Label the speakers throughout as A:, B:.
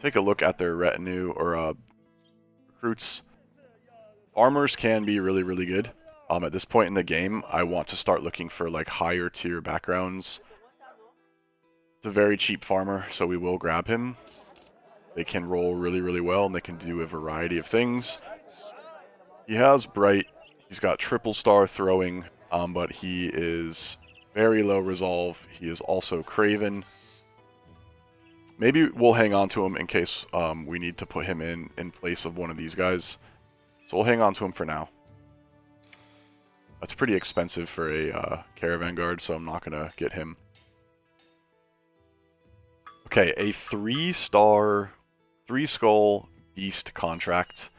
A: take a look at their retinue or recruits. Farmers can be really, really good. At this point in the game, I want to start looking for like higher tier backgrounds. It's a very cheap farmer, so we will grab him. They can roll really, really well, and they can do a variety of things. He has Bright. He's got triple star throwing, but he is very low resolve. He is also Craven. Maybe we'll hang on to him in case we need to put him in place of one of these guys. So we'll hang on to him for now. That's pretty expensive for a caravan guard, so I'm not going to get him. Okay, a 3-star, 3-skull beast contract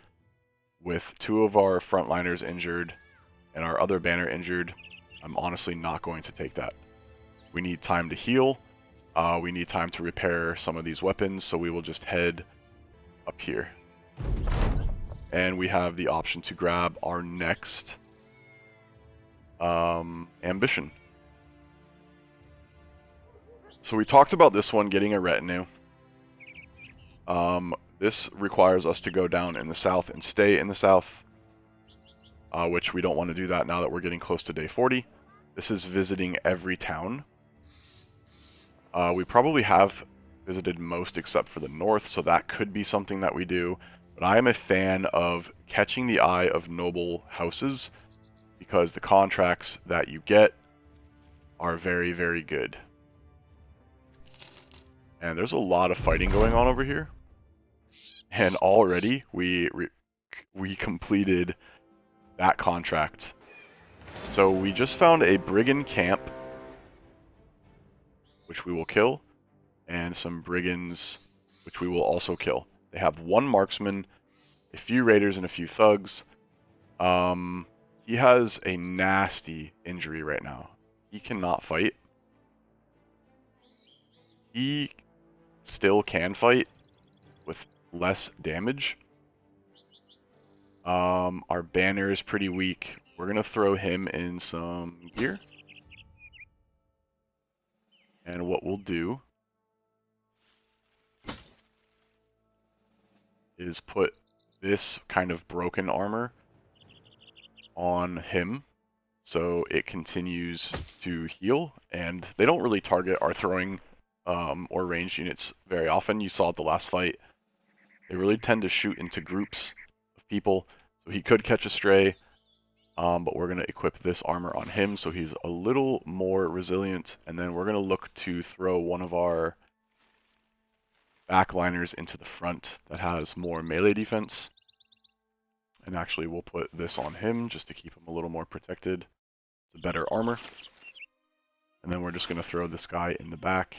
A: with 2 of our frontliners injured and our other banner injured. I'm honestly not going to take that. We need time to heal. We need time to repair some of these weapons, so we will just head up here. And we have the option to grab our next ambition. So we talked about this one getting a retinue. This requires us to go down in the south and stay in the south, which we don't want to do that now that we're getting close to day 40. This is visiting every town. We probably have visited most except for the north, so that could be something that we do. But I am a fan of catching the eye of noble houses because the contracts that you get are very, very good. And there's a lot of fighting going on over here. And already we completed that contract. So we just found a brigand camp, which we will kill, and some brigands, which we will also kill. They have 1 marksman, a few raiders, and a few thugs. He has a nasty injury right now. He cannot fight. He still can fight with less damage. Our banner is pretty weak. We're going to throw him in some gear. And what we'll do is put this kind of broken armor on him so it continues to heal, and they don't really target our throwing or ranged units very often. You saw at the last fight, they really tend to shoot into groups of people, so he could catch a stray, but we're going to equip this armor on him so he's a little more resilient, and then we're going to look to throw one of our backliners into the front that has more melee defense. And actually we'll put this on him just to keep him a little more protected. It's a better armor. And then we're just going to throw this guy in the back.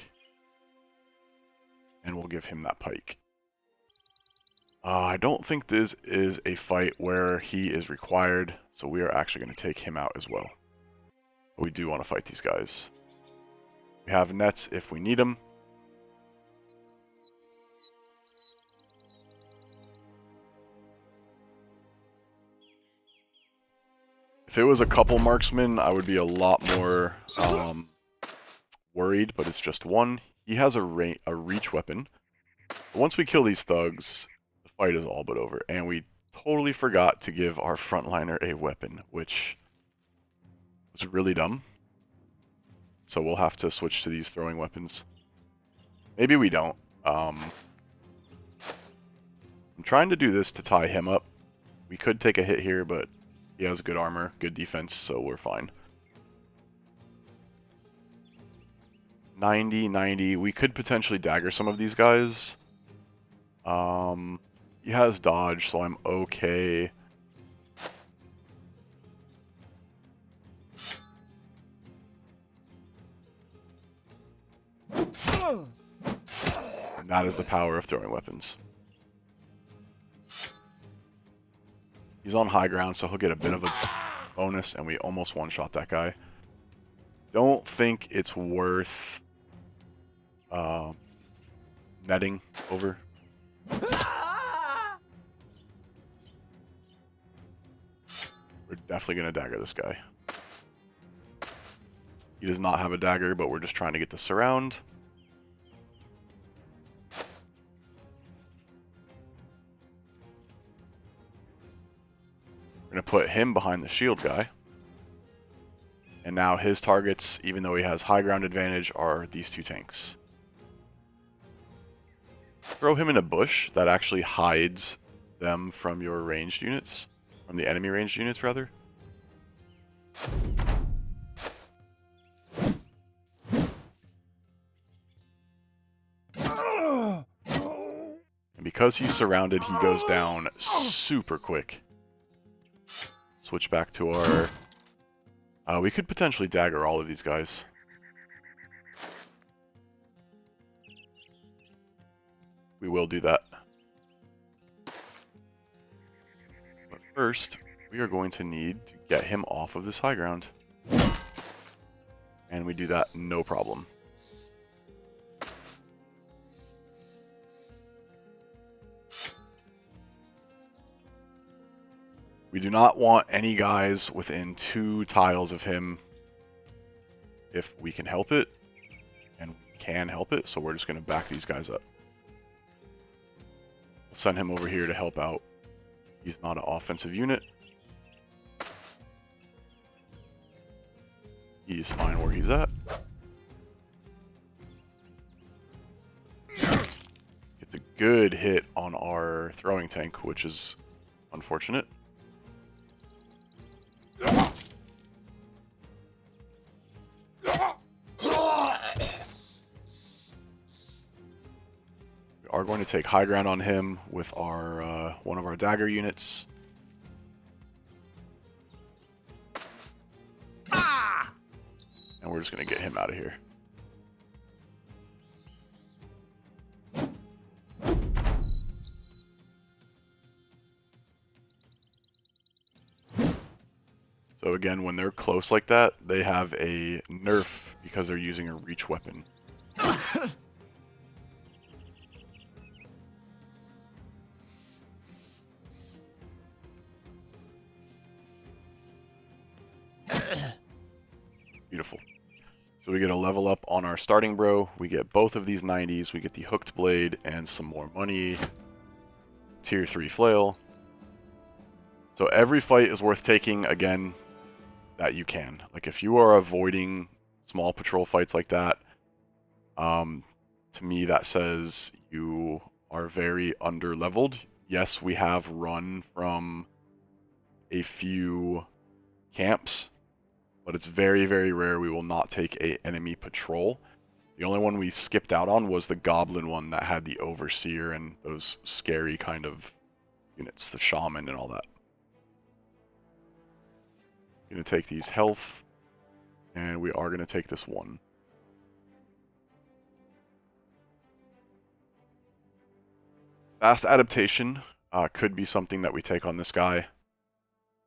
A: And we'll give him that pike. I don't think this is a fight where he is required, so we are actually going to take him out as well. But we do want to fight these guys. We have nets if we need them. If it was a couple marksmen, I would be a lot more worried, but it's just 1. He has a reach weapon. But once we kill these thugs, the fight is all but over. And we totally forgot to give our frontliner a weapon, which was really dumb. So we'll have to switch to these throwing weapons. Maybe we don't. I'm trying to do this to tie him up. We could take a hit here, but he has good armor, good defense, so we're fine. 90, 90. We could potentially dagger some of these guys. He has dodge, so I'm okay. And that is the power of throwing weapons. He's on high ground, so he'll get a bit of a bonus, and we almost one-shot that guy. Don't think it's worth netting over. We're definitely going to dagger this guy. He does not have a dagger, but we're just trying to get the surround. We're going to put him behind the shield guy. And now his targets, even though he has high ground advantage, are these two tanks. Throw him in a bush that actually hides them from your ranged units. From the enemy ranged units, rather. And because he's surrounded, he goes down super quick. Switch back to our... we could potentially dagger all of these guys. We will do that. But first, we are going to need to get him off of this high ground. And we do that no problem. We do not want any guys within 2 tiles of him if we can help it. And we can help it, so we're just going to back these guys up. We'll send him over here to help out. He's not an offensive unit. He's fine where he's at. Gets a good hit on our throwing tank, which is unfortunate. We are going to take high ground on him with our one of our dagger units. And we're just going to get him out of here. So again, when they're close like that, they have a nerf because they're using a reach weapon. Beautiful. So we get a level up on our starting bro. We get both of these 90s. We get the hooked blade and some more money. Tier 3 flail. So every fight is worth taking, again, that you can. Like if you are avoiding small patrol fights like that, to me that says you are very under-leveled. Yes, we have run from a few camps, but it's very, very rare we will not take a enemy patrol. The only one we skipped out on was the goblin one that had the overseer and those scary kind of units, the shaman and all that. Going to take these health, and we are going to take this one. Fast adaptation could be something that we take on this guy.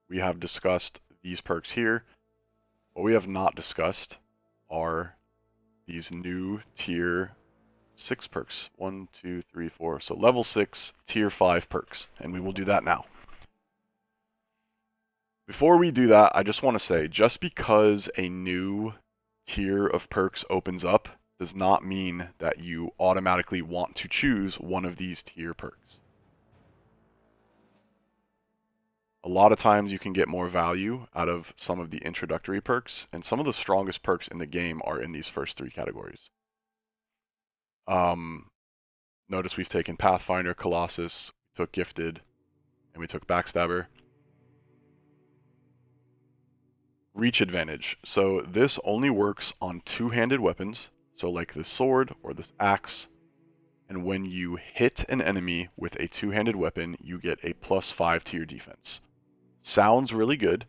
A: We have discussed these perks here. What we have not discussed are these new tier 6 perks. 1, 2, 3, 4. So level 6, tier 5 perks. And we will do that now. Before we do that, I just want to say, just because a new tier of perks opens up does not mean that you automatically want to choose one of these tier perks. A lot of times you can get more value out of some of the introductory perks, and some of the strongest perks in the game are in these first 3 categories. Notice we've taken Pathfinder, Colossus, we took Gifted, and we took Backstabber. Reach advantage. So this only works on 2-handed weapons, so like this sword or this axe, and when you hit an enemy with a 2-handed weapon, you get a +5 to your defense. Sounds really good.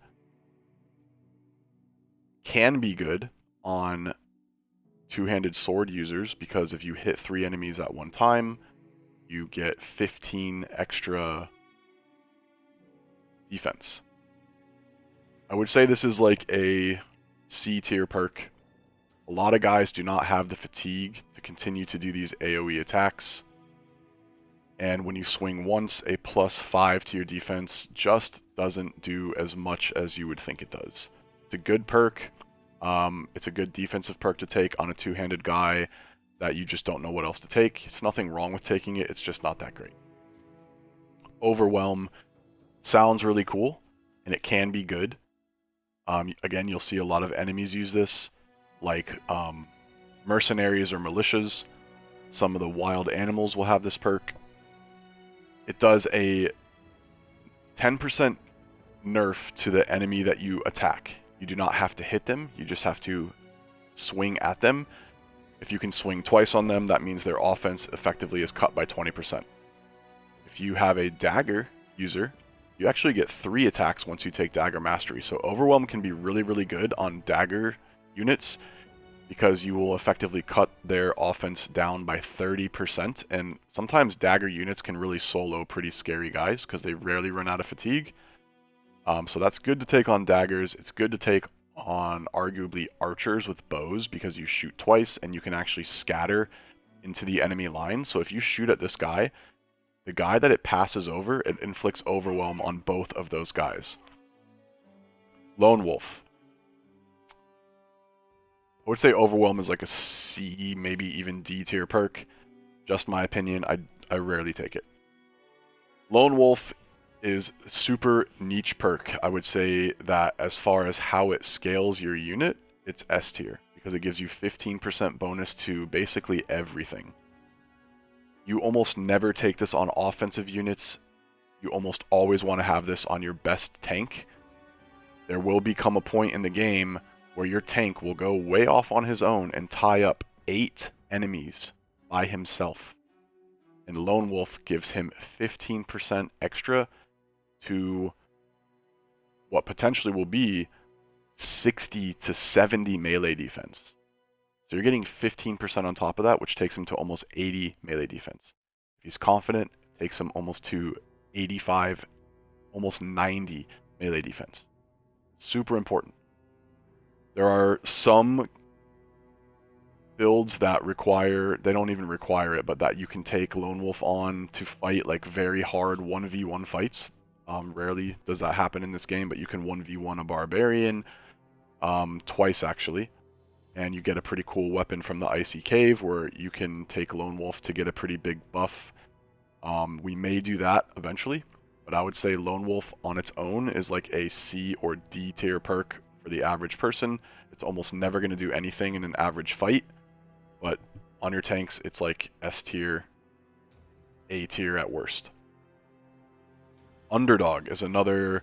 A: Can be good on 2-handed sword users, because if you hit 3 enemies at one time, you get 15 extra defense. I would say this is like a C tier perk. A lot of guys do not have the fatigue to continue to do these AoE attacks. And when you swing once, a +5 to your defense just doesn't do as much as you would think it does. It's a good perk. It's a good defensive perk to take on a 2-handed guy that you just don't know what else to take. It's nothing wrong with taking it, it's just not that great. Overwhelm sounds really cool, and it can be good. Again, you'll see a lot of enemies use this, like mercenaries or militias. Some of the wild animals will have this perk. It does a 10% nerf to the enemy that you attack. You do not have to hit them, you just have to swing at them. If you can swing twice on them, that means their offense effectively is cut by 20%. If you have a dagger user, you actually get 3 attacks once you take dagger mastery. So overwhelm can be really, really good on dagger units because you will effectively cut their offense down by 30%. And sometimes dagger units can really solo pretty scary guys because they rarely run out of fatigue. So that's good to take on daggers. It's good to take on arguably archers with bows because you shoot twice and you can actually scatter into the enemy line. So if you shoot at this guy, the guy that it passes over, it inflicts overwhelm on both of those guys. Lone Wolf. I would say overwhelm is like a C, maybe even D tier perk. Just my opinion, I rarely take it. Lone Wolf is super niche perk. I would say that as far as how it scales your unit, it's S tier because it gives you 15% bonus to basically everything. You almost never take this on offensive units. You almost always want to have this on your best tank. There will become a point in the game where your tank will go way off on his own and tie up 8 enemies by himself. And Lone Wolf gives him 15% extra to what potentially will be 60 to 70 melee defense. So you're getting 15% on top of that, which takes him to almost 80 melee defense. If he's confident, it takes him almost to 85, almost 90 melee defense. Super important. There are some builds that they don't even require it, but that you can take Lone Wolf on to fight like very hard 1v1 fights. Rarely does that happen in this game, but you can 1v1 a barbarian twice actually, and you get a pretty cool weapon from the Icy Cave where you can take Lone Wolf to get a pretty big buff. We may do that eventually, but I would say Lone Wolf on its own is like a C or D tier perk for the average person. It's almost never going to do anything in an average fight, but on your tanks it's like S tier, A tier at worst. Underdog is another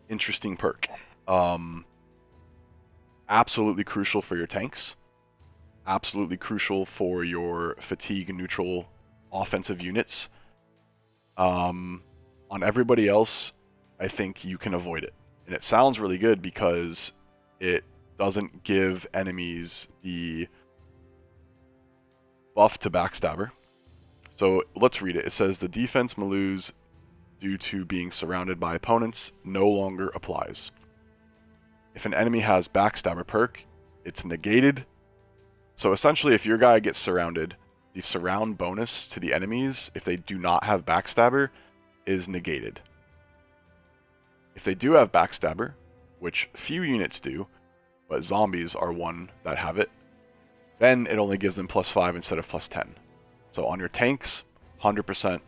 A: interesting perk. Absolutely crucial for your tanks. Absolutely crucial for your fatigue neutral offensive units. On everybody else, I think you can avoid it. And it sounds really good because it doesn't give enemies the buff to backstabber. So let's read it. It says the defense Malouz due to being surrounded by opponents no longer applies. If an enemy has backstabber perk, it's negated. So essentially if your guy gets surrounded, the surround bonus to the enemies, if they do not have backstabber, is negated. If they do have backstabber, which few units do, but zombies are one that have it, then it only gives them +5 instead of +10. So on your tanks, 100%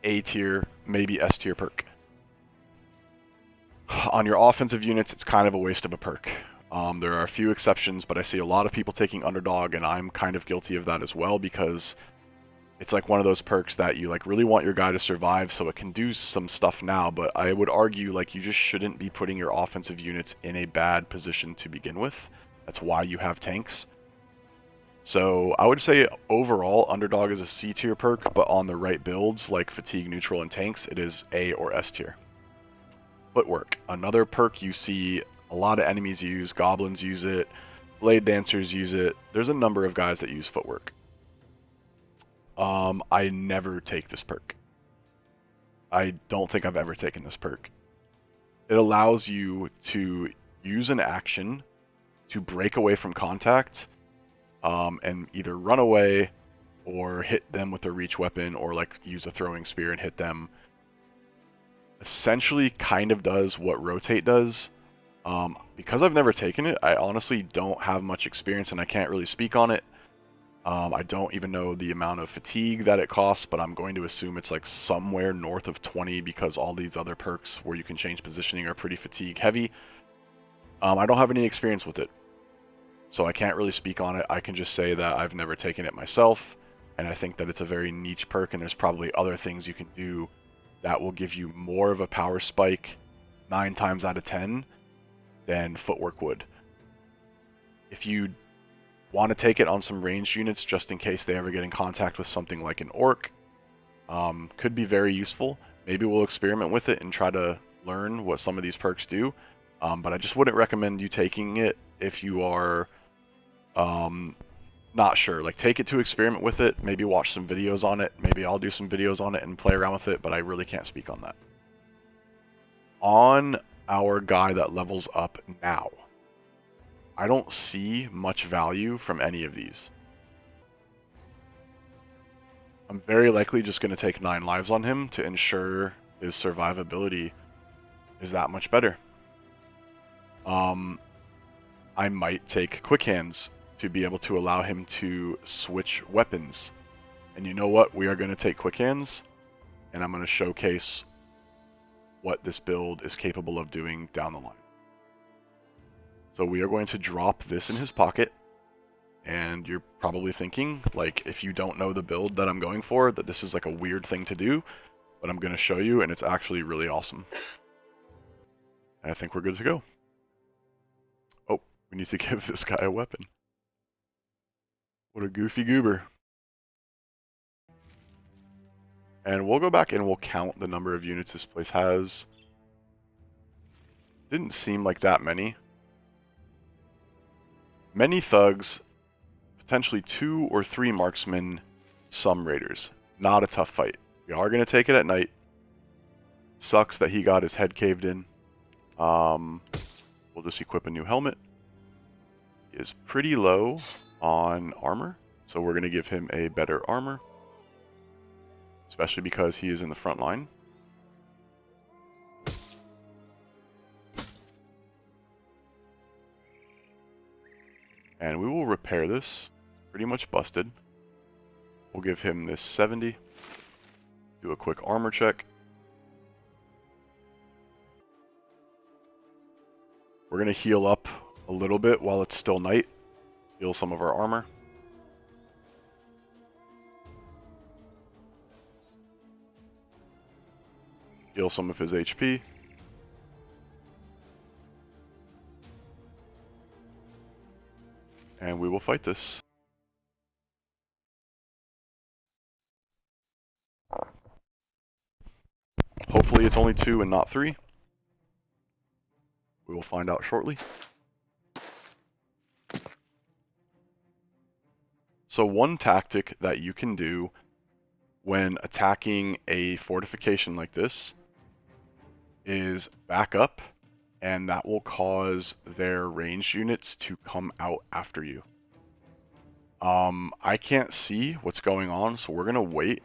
A: A tier, maybe S tier perk. On your offensive units, it's kind of a waste of a perk. There are a few exceptions, but I see a lot of people taking Underdog, and I'm kind of guilty of that as well because it's like one of those perks that you like really want your guy to survive so it can do some stuff now, but I would argue like you just shouldn't be putting your offensive units in a bad position to begin with. That's why you have tanks. So I would say overall Underdog is a C tier perk, but on the right builds like fatigue neutral and tanks, it is A or S tier. Footwork, another perk you see a lot of enemies use. Goblins use it, blade dancers use it. There's a number of guys that use footwork. I never take this perk. I don't think I've ever taken this perk. It allows you to use an action to break away from contact and either run away or hit them with a reach weapon or like use a throwing spear and hit them. Essentially kind of does what rotate does. Because I've never taken it, I honestly don't have much experience and I can't really speak on it. I don't even know the amount of fatigue that it costs, but I'm going to assume it's like somewhere north of 20 because all these other perks where you can change positioning are pretty fatigue heavy. I don't have any experience with it, so I can't really speak on it. I can just say that I've never taken it myself, and I think that it's a very niche perk, and there's probably other things you can do that will give you more of a power spike 9 times out of 10 than footwork would. If you want to take it on some ranged units just in case they ever get in contact with something like an orc, could be very useful. Maybe we'll experiment with it and try to learn what some of these perks do, but I just wouldn't recommend you taking it if you are not sure. Like, take it to experiment with it, maybe watch some videos on it, maybe I'll do some videos on it and play around with it, but I really can't speak on that. On our guy that levels up now, I don't see much value from any of these. I'm very likely just going to take 9 lives on him to ensure his survivability is that much better. I might take Quick Hands to be able to allow him to switch weapons. And you know what? We are going to take Quick Hands, and I'm going to showcase what this build is capable of doing down the line. So we are going to drop this in his pocket, and you're probably thinking, like, if you don't know the build that I'm going for, that this is like a weird thing to do, but I'm going to show you, and it's actually really awesome. And I think we're good to go. Oh, we need to give this guy a weapon. What a goofy goober. And we'll go back and we'll count the number of units this place has. Didn't seem like that many. Many thugs, potentially 2 or 3 marksmen, some raiders. Not a tough fight. We are going to take it at night. Sucks that he got his head caved in. We'll just equip a new helmet. He is pretty low on armor, so we're going to give him a better armor, especially because he is in the front line. And we will repair this. Pretty much busted. We'll give him this 70. Do a quick armor check. We're going to heal up a little bit while it's still night. Heal some of our armor. Heal some of his HP. And we will fight this. Hopefully it's only 2 and not 3. We will find out shortly. So one tactic that you can do when attacking a fortification like this is back up, and that will cause their ranged units to come out after you. I can't see what's going on, so we're going to wait.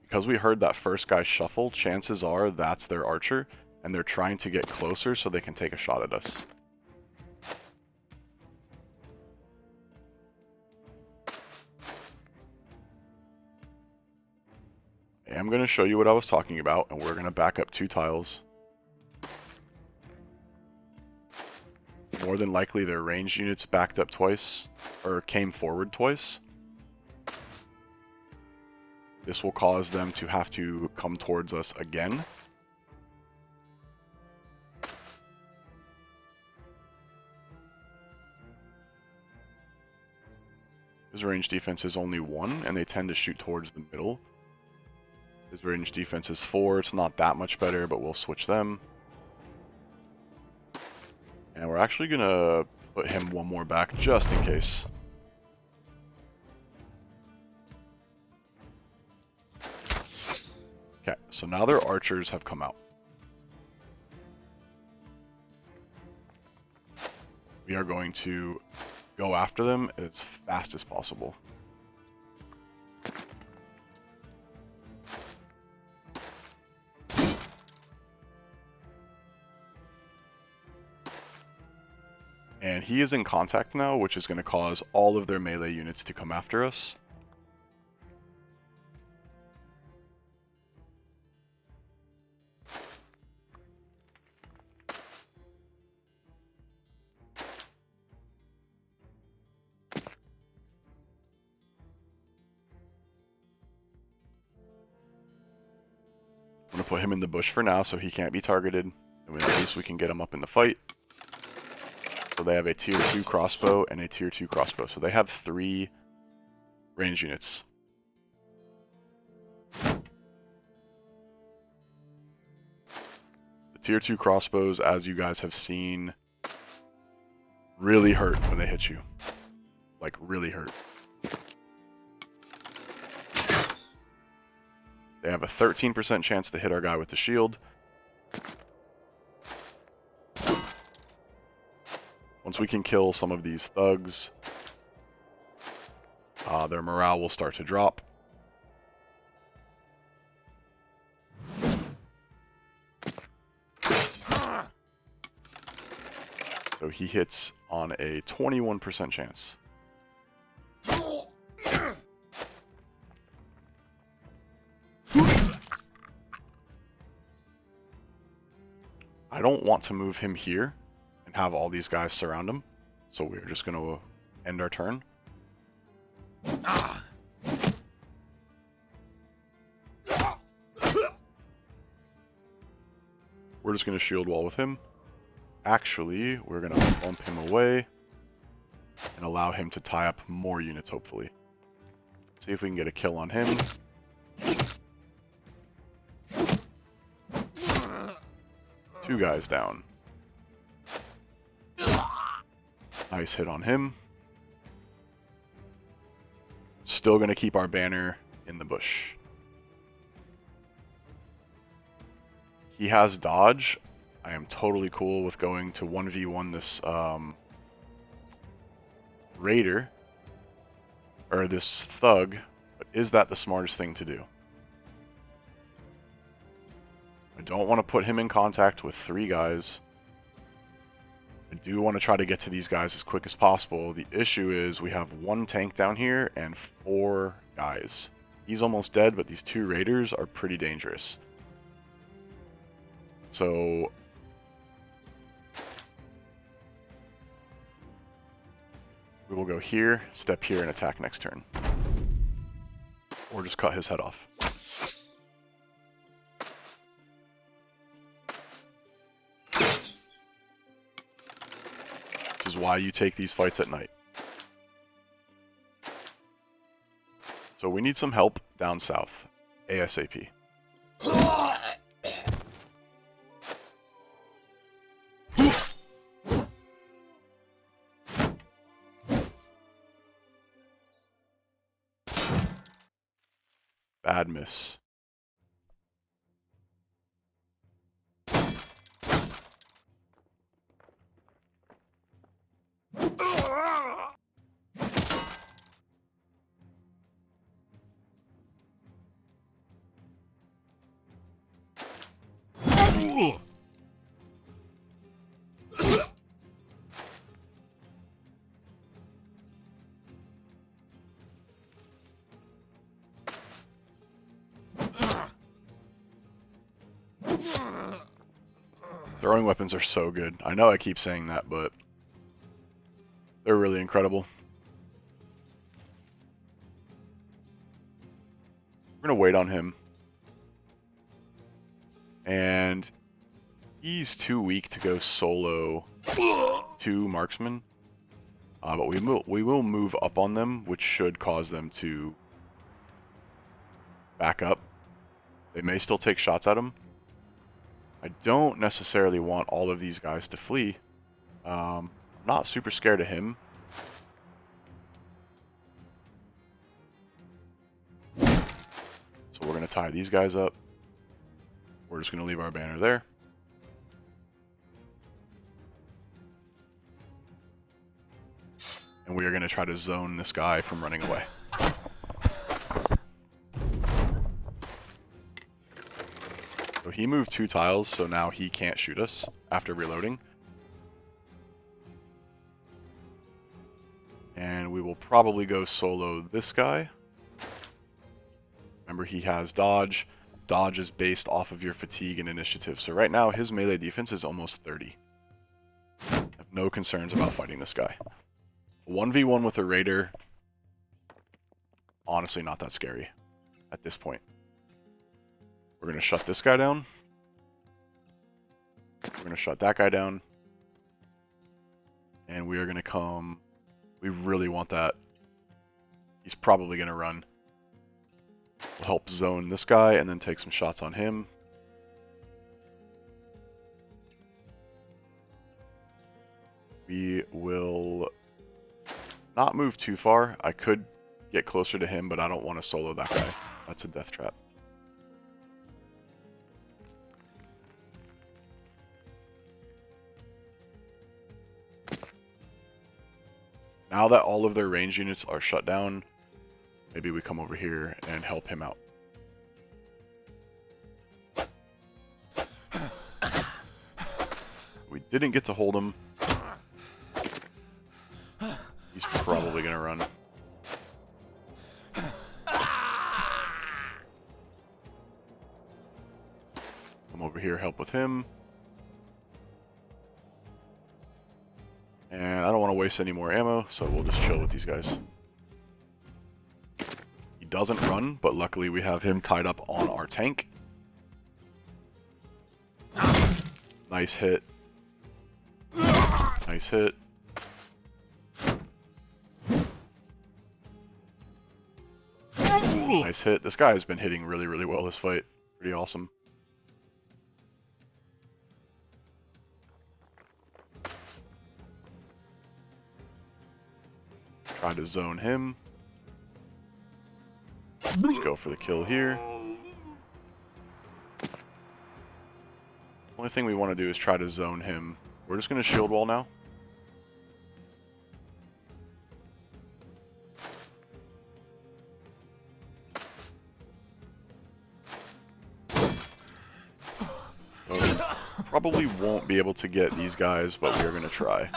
A: Because we heard that first guy shuffle, chances are that's their archer, and they're trying to get closer so they can take a shot at us. I'm going to show you what I was talking about, and we're going to back up 2 tiles. More than likely their ranged units backed up twice, or came forward twice. This will cause them to have to come towards us again. His range defense is only 1, and they tend to shoot towards the middle. His range defense is 4, it's not that much better, but we'll switch them. And we're actually going to put him 1 more back just in case. Okay, so now their archers have come out. We are going to go after them as fast as possible. And And he is in contact now, which is going to cause all of their melee units to come after us. I'm going to put him in the bush for now so he can't be targeted. And at least we can get him up in the fight. So they have a tier 2 crossbow and a tier 2 crossbow. So they have 3 range units. The tier 2 crossbows, as you guys have seen, really hurt when they hit you. Like, really hurt. They have a 13% chance to hit our guy with the shield. Once we can kill some of these thugs, their morale will start to drop. So he hits on a 21% chance. I don't want to move him here and have all these guys surround him, so we're just going to end our turn. We're just going to shield wall with him. Actually, we're going to bump him away and allow him to tie up more units, hopefully. See if we can get a kill on him. Two guys down. Nice hit on him. Still going to keep our banner in the bush. He has dodge. I am totally cool with going to 1v1 this raider, or this thug, but is that the smartest thing to do? I don't want to put him in contact with 3 guys. I do want to try to get to these guys as quick as possible. The issue is we have 1 tank down here and 4 guys. He's almost dead, but these 2 raiders are pretty dangerous. So we will go here, step here, and attack next turn. Or just cut his head off. This is why you take these fights at night. So we need some help down south, ASAP. Bad miss. Throwing weapons are so good. I know I keep saying that, but they're really incredible. We're going to wait on him. And he's too weak to go solo 2 marksmen. But we will move up on them, which should cause them to back up. They may still take shots at him. I don't necessarily want all of these guys to flee. I'm not super scared of him. So we're going to tie these guys up. We're just going to leave our banner there. And we are going to try to zone this guy from running away. So he moved 2 tiles, so now he can't shoot us after reloading. And we will probably go solo this guy. Remember, he has dodge. Dodge is based off of your fatigue and initiative. So right now, his melee defense is almost 30. I have no concerns about fighting this guy. 1v1 with a raider, honestly not that scary at this point. We're going to shut this guy down. We're going to shut that guy down. And we are going to come... We really want that. He's probably going to run. We'll help zone this guy and then take some shots on him. We will not move too far. I could get closer to him, but I don't want to solo that guy. That's a death trap. Now that all of their range units are shut down, maybe we come over here and help him out. We didn't get to hold him. He's probably going to run. Come over here, help with him. And I don't want to waste any more ammo, so we'll just chill with these guys. He doesn't run, but luckily we have him tied up on our tank. Nice hit. Nice hit. Nice hit. This guy has been hitting really, really well this fight. Pretty awesome. Try to zone him. Let's go for the kill here. Only thing we want to do is try to zone him. We're just going to shield wall now. So, probably won't be able to get these guys, but we are going to try.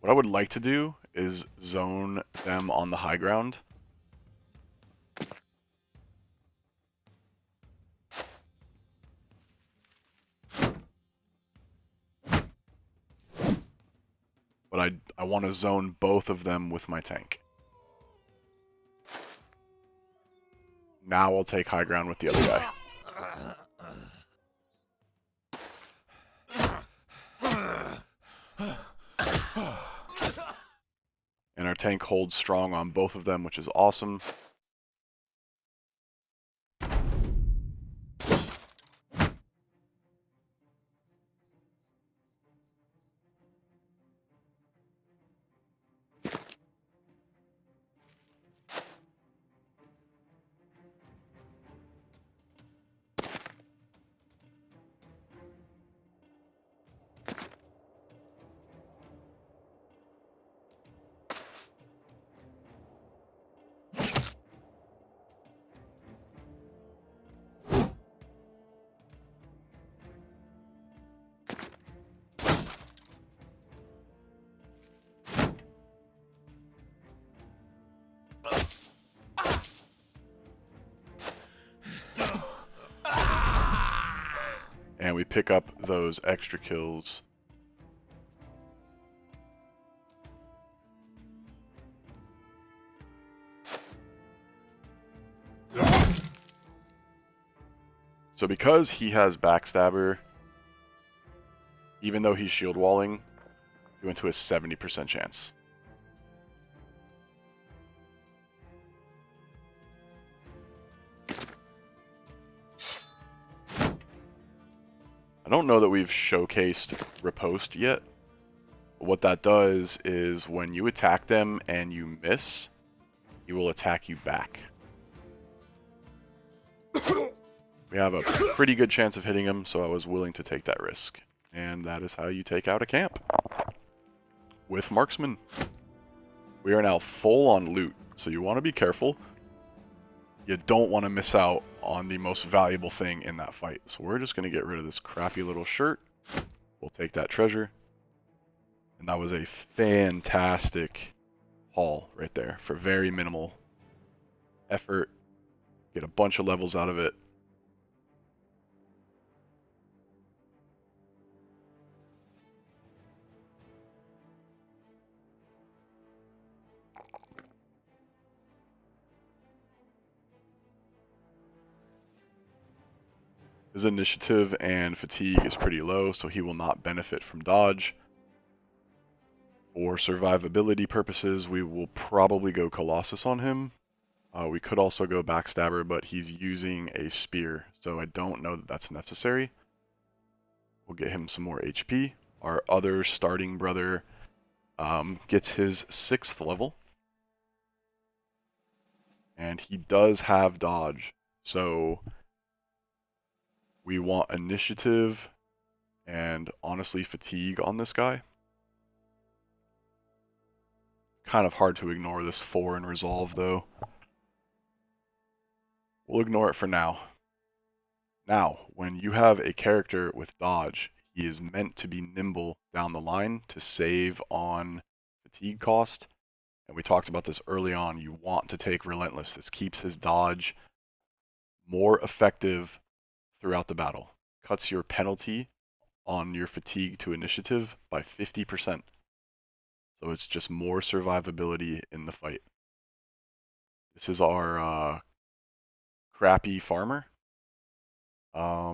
A: What I would like to do is zone them on the high ground. But I want to zone both of them with my tank. Now I'll take high ground with the other guy. And our tank holds strong on both of them, which is awesome. And we pick up those extra kills. So because he has Backstabber, even though he's shield walling, he went to a 70% chance. I don't know that we've showcased riposte yet. But what that does is when you attack them and you miss, he will attack you back. We have a pretty good chance of hitting him, so I was willing to take that risk. And that is how you take out a camp. With Marksman. We are now full on loot, so you want to be careful. You don't want to miss out on the most valuable thing in that fight. So we're just going to get rid of this crappy little shirt. We'll take that treasure. And that was a fantastic haul right there for very minimal effort. Get a bunch of levels out of it. His initiative and fatigue is pretty low, so he will not benefit from dodge. For survivability purposes, we will probably go Colossus on him. We could also go Backstabber, but he's using a spear, so I don't know that that's necessary. We'll get him some more HP. Our other starting brother gets his 6th level. And he does have dodge, so we want initiative and honestly fatigue on this guy. Kind of hard to ignore this 4 in resolve though. We'll ignore it for now. Now, when you have a character with dodge, he is meant to be nimble down the line to save on fatigue cost. And we talked about this early on. You want to take Relentless. This keeps his dodge more effective throughout the battle. Cuts your penalty on your fatigue to initiative by 50%. So it's just more survivability in the fight. This is our crappy farmer. We're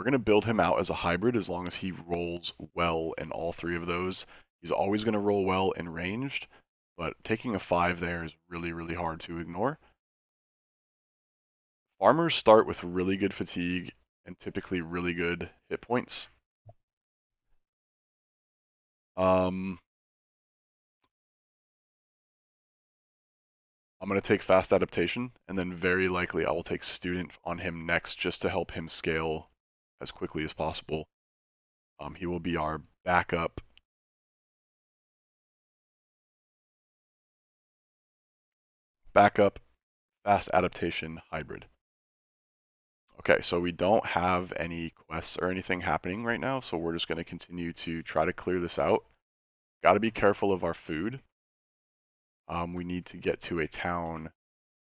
A: going to build him out as a hybrid as long as he rolls well in all 3 of those. He's always going to roll well in ranged, but taking a 5 there is really, really hard to ignore. Farmers start with really good fatigue and typically really good hit points. I'm going to take fast adaptation, and then very likely I will take student on him next just to help him scale as quickly as possible. He will be our backup. Fast adaptation hybrid. Okay, so we don't have any quests or anything happening right now, so we're just going to continue to try to clear this out. Got to be careful of our food. We need to get to a town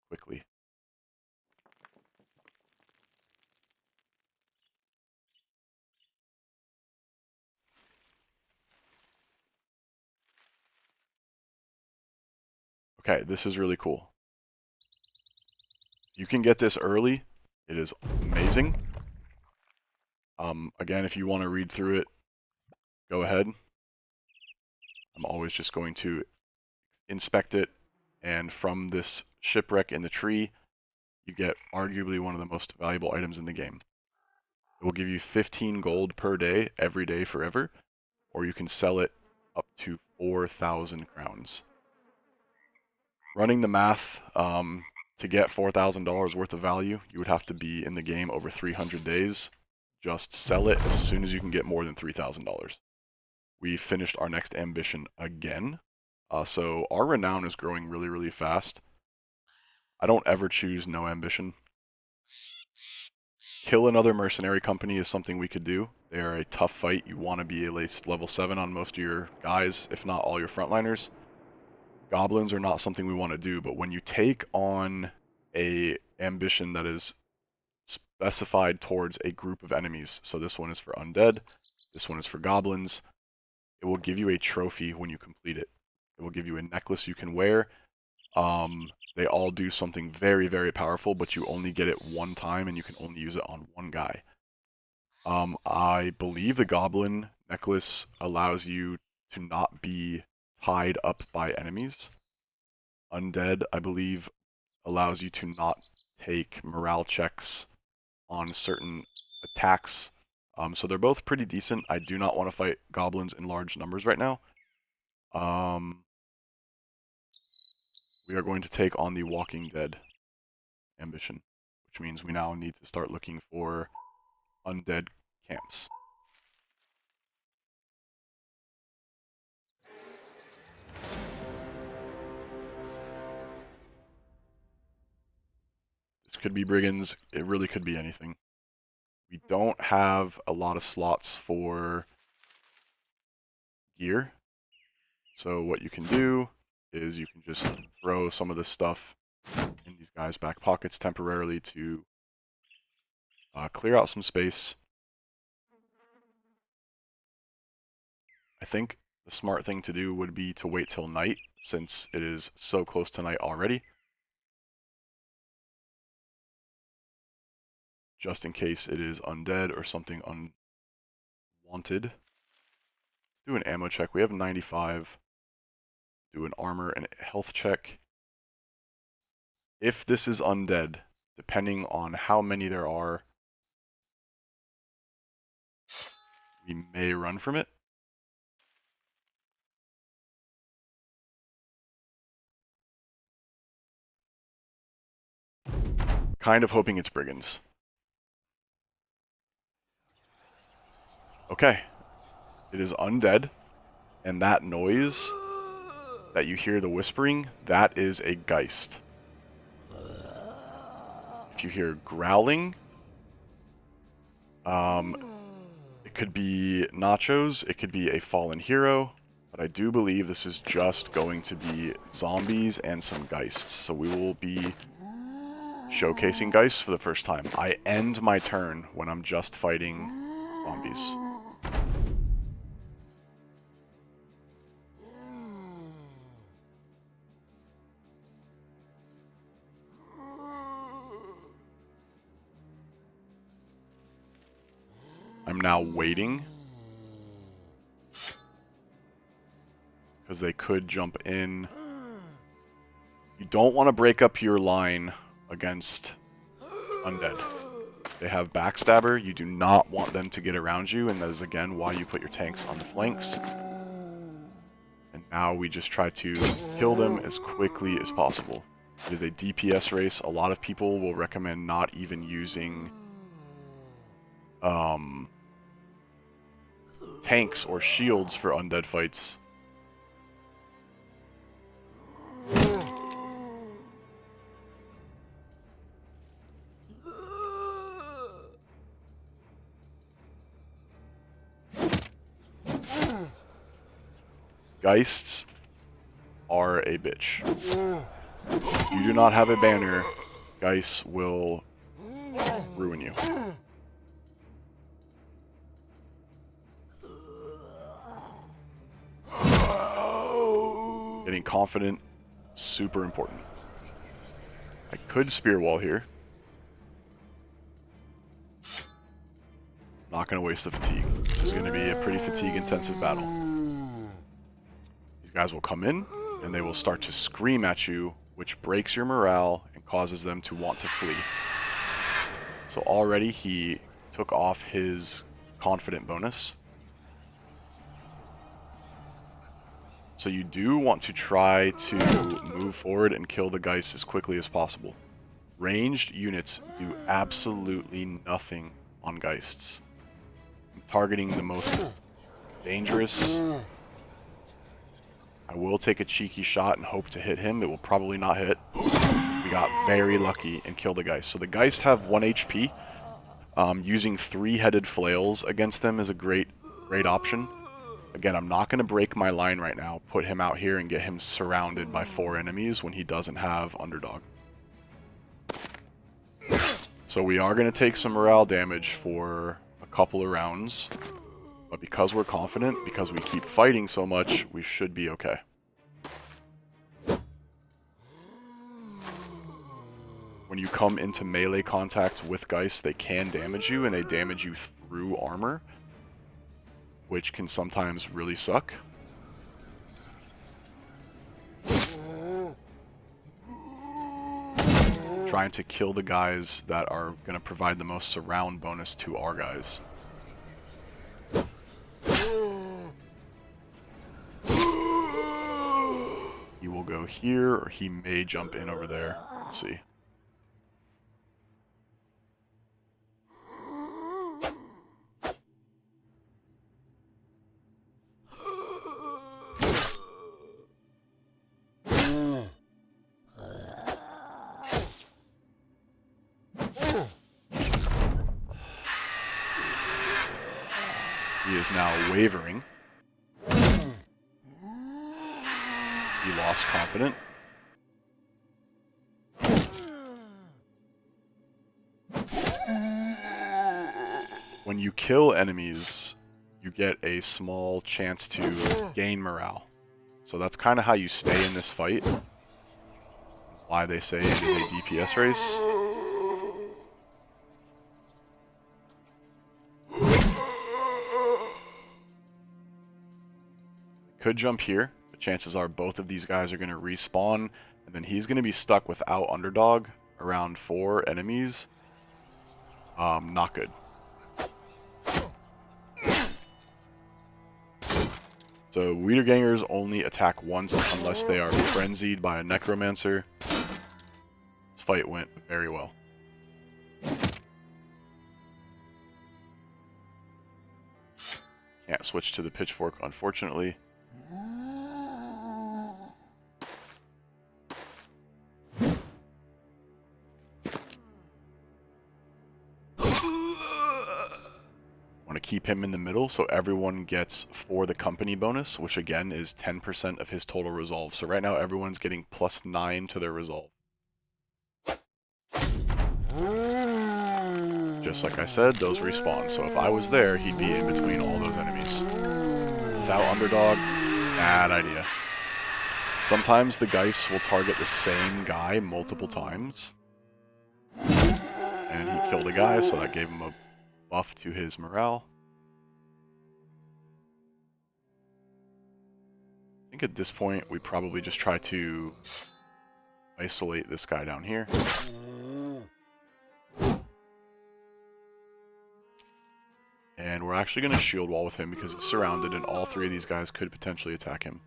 A: quickly. Okay, this is really cool. You can get this early. It is amazing. Again, if you want to read through it, go ahead. I'm always just going to inspect it, and from this shipwreck in the tree, you get arguably one of the most valuable items in the game. It will give you 15 gold per day, every day forever, or you can sell it up to 4,000 crowns. Running the math, to get $4,000 worth of value, you would have to be in the game over 300 days. Just sell it as soon as you can get more than $3,000. We finished our next ambition again. So our renown is growing really, really fast. I don't ever choose no ambition. Kill another mercenary company is something we could do. They are a tough fight. You want to be at least level 7 on most of your guys, if not all your frontliners. Goblins are not something we want to do, but when you take on a ambition that is specified towards a group of enemies, so this one is for undead, this one is for goblins, it will give you a trophy when you complete it. It will give you a necklace you can wear. They all do something very, very powerful, but you only get it one time and you can only use it on one guy. I believe the goblin necklace allows you to not be tied up by enemies. Undead, I believe, allows you to not take morale checks on certain attacks. So they're both pretty decent. I do not want to fight goblins in large numbers right now. we are going to take on the Walking Dead ambition, which means we now need to start looking for undead camps. This could be brigands, it really could be anything. We don't have a lot of slots for gear, so what you can do is you can just throw some of this stuff in these guys' back pockets temporarily to clear out some space. I think the smart thing to do would be to wait till night, since it is so close to night already. Just in case it is undead or something unwanted. Let's do an ammo check. We have 95. Do an armor and health check. If this is undead, depending on how many there are, we may run from it. Kind of hoping it's brigands. Okay. It is undead, and that noise that you hear, the whispering, that is a Geist. If you hear growling, it could be nachos, it could be a fallen hero, but I do believe this is just going to be zombies and some Geists. So we will be showcasing Geists for the first time. I end my turn when I'm just fighting zombies. I'm now waiting, because they could jump in. You don't want to break up your line against undead. They have backstabber. You do not want them to get around you, and that is again why you put your tanks on the flanks. And now we just try to kill them as quickly as possible. It is a DPS race. A lot of people will recommend not even using tanks or shields for undead fights. Geists are a bitch. If you do not have a banner, Geists will ruin you. Getting confident, super important. I could spear wall here. Not going to waste the fatigue. This is going to be a pretty fatigue-intensive battle. These guys will come in, and they will start to scream at you, which breaks your morale and causes them to want to flee. So already he took off his confident bonus. So you do want to try to move forward and kill the Geists as quickly as possible. Ranged units do absolutely nothing on Geists. I'm targeting the most dangerous. I will take a cheeky shot and hope to hit him. It will probably not hit. We got very lucky and killed the Geist. So the Geist have 1 HP. Using 3-headed flails against them is a great option. Again, I'm not going to break my line right now, put him out here and get him surrounded by 4 enemies when he doesn't have Underdog. So we are going to take some morale damage for a couple of rounds, but because we're confident, because we keep fighting so much, we should be okay. When you come into melee contact with Geists, they can damage you, and they damage you through armor, which can sometimes really suck. Trying to kill the guys that are going to provide the most surround bonus to our guys. He will go here, or he may jump in over there. Let's see. He is now wavering. He lost confidence. When you kill enemies, you get a small chance to gain morale. So that's kind of how you stay in this fight. Why they say it is a DPS race. Could jump here, but chances are both of these guys are going to respawn, and then he's going to be stuck without underdog around 4 enemies. Not good. So Wiedergangers only attack once unless they are frenzied by a necromancer. This fight went very well. Can't switch to the pitchfork, unfortunately. Want to keep him in the middle so everyone gets for the company bonus, which again is 10% of his total resolve. So right now everyone's getting +9 to their resolve. Just like I said, those respawn. So if I was there, he'd be in between all those enemies. Without underdog, bad idea. Sometimes the Geists will target the same guy multiple times. And he killed a guy, so that gave him a buff to his morale. I think at this point, we probably just try to isolate this guy down here. And we're actually going to shield wall with him because he's surrounded and all 3 of these guys could potentially attack him.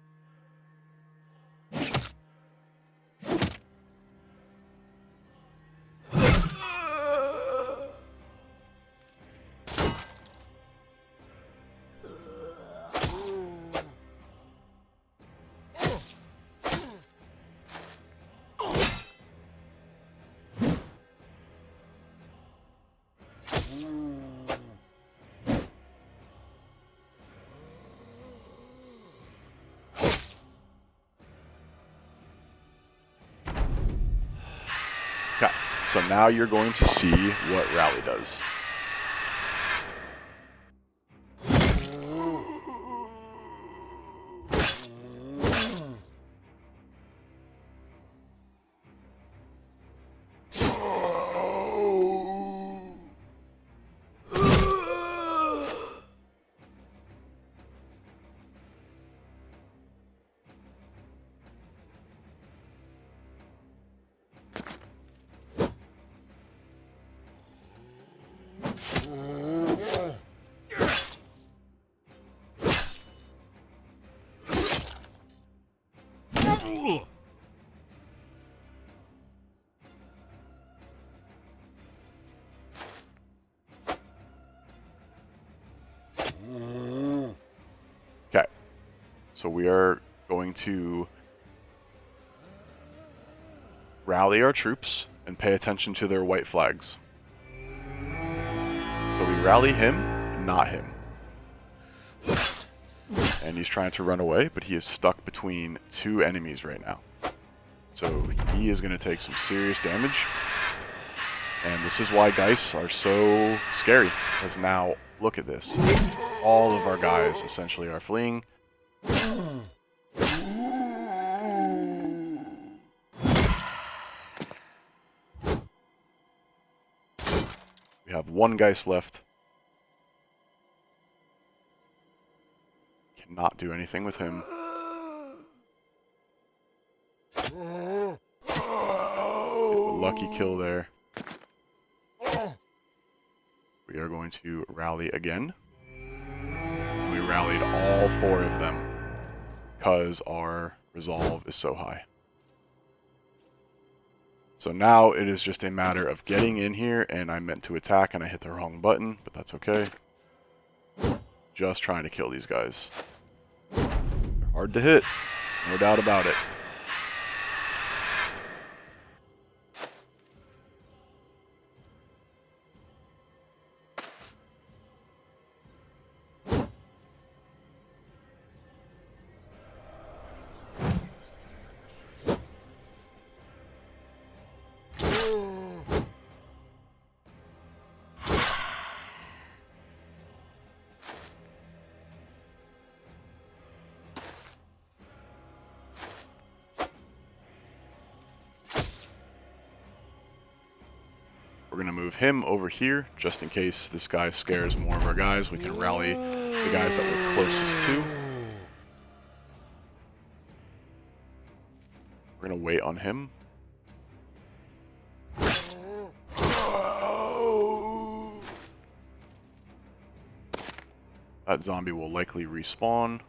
A: Okay, so now you're going to see what Rally does. Okay, so we are going to rally our troops and pay attention to their white flags. So we rally him, not him. And he's trying to run away, but he is stuck between 2 enemies right now. So he is going to take some serious damage. And this is why Geists are so scary. Because now, look at this. All of our guys essentially are fleeing. We have 1 Geist left. Cannot do anything with him. Get the lucky kill there. We are going to rally again. We rallied all 4 of them because our resolve is so high. So now it is just a matter of getting in here, and I meant to attack and I hit the wrong button, but that's okay. Just trying to kill these guys. They're hard to hit, no doubt about it. We're going to move him over here, just in case this guy scares more of our guys. We can rally the guys that we're closest to. We're going to wait on him. That zombie will likely respawn.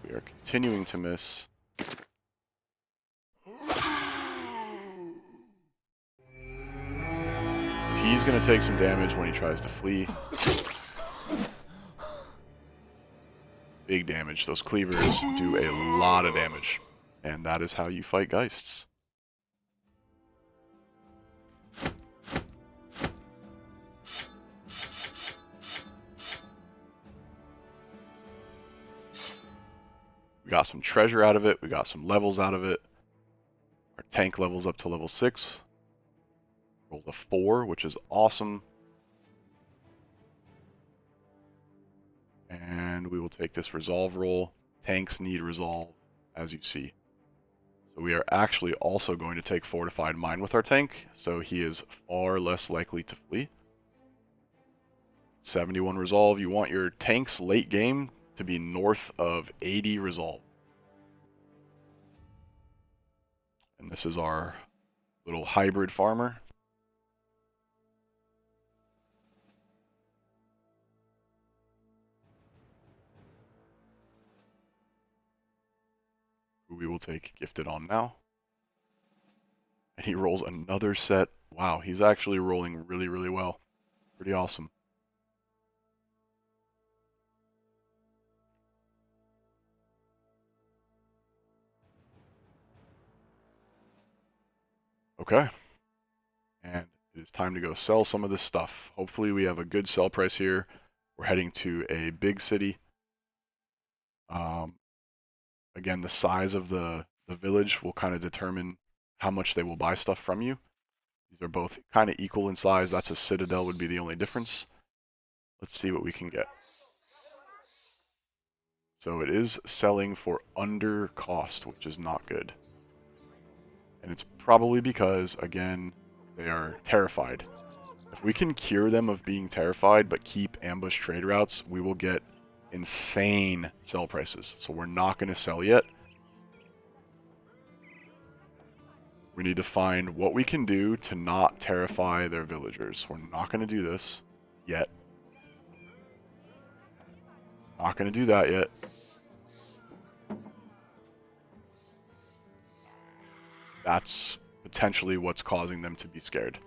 A: We are continuing to miss. He's going to take some damage when he tries to flee. Big damage. Those cleavers do a lot of damage. And that is how you fight Geists. We got some treasure out of it. We got some levels out of it. Our tank levels up to level 6. Rolls a 4, which is awesome. And we will take this resolve roll. Tanks need resolve, as you see. So we are actually also going to take Fortified Mind with our tank, so he is far less likely to flee. 71 resolve. You want your tanks late game to be north of 80 resolve. And this is our little hybrid farmer. Who we will take gifted on now. And he rolls another set. Wow, he's actually rolling really, really well. Pretty awesome. Okay. And it is time to go sell some of this stuff. Hopefully we have a good sell price here. We're heading to a big city. Again, the size of the village will kind of determine how much they will buy stuff from you. These are both kind of equal in size. That's a citadel would be the only difference. Let's see what we can get. So it is selling for under cost, which is not good. And it's probably because, again, they are terrified. If we can cure them of being terrified but keep ambush trade routes, we will get insane sell prices. So we're not going to sell yet. We need to find what we can do to not terrify their villagers. We're not going to do this yet. Not going to do that yet. That's potentially what's causing them to be scared.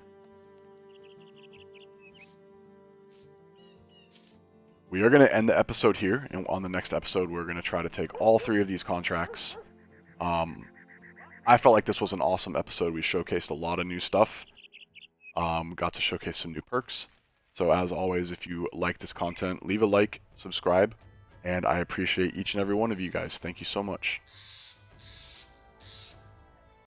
A: We are going to end the episode here, and on the next episode, we're going to try to take all 3 of these contracts. I felt like this was an awesome episode. We showcased a lot of new stuff. Got to showcase some new perks. So as always, if you like this content, leave a like, subscribe, and I appreciate each and every one of you guys. Thank you so much.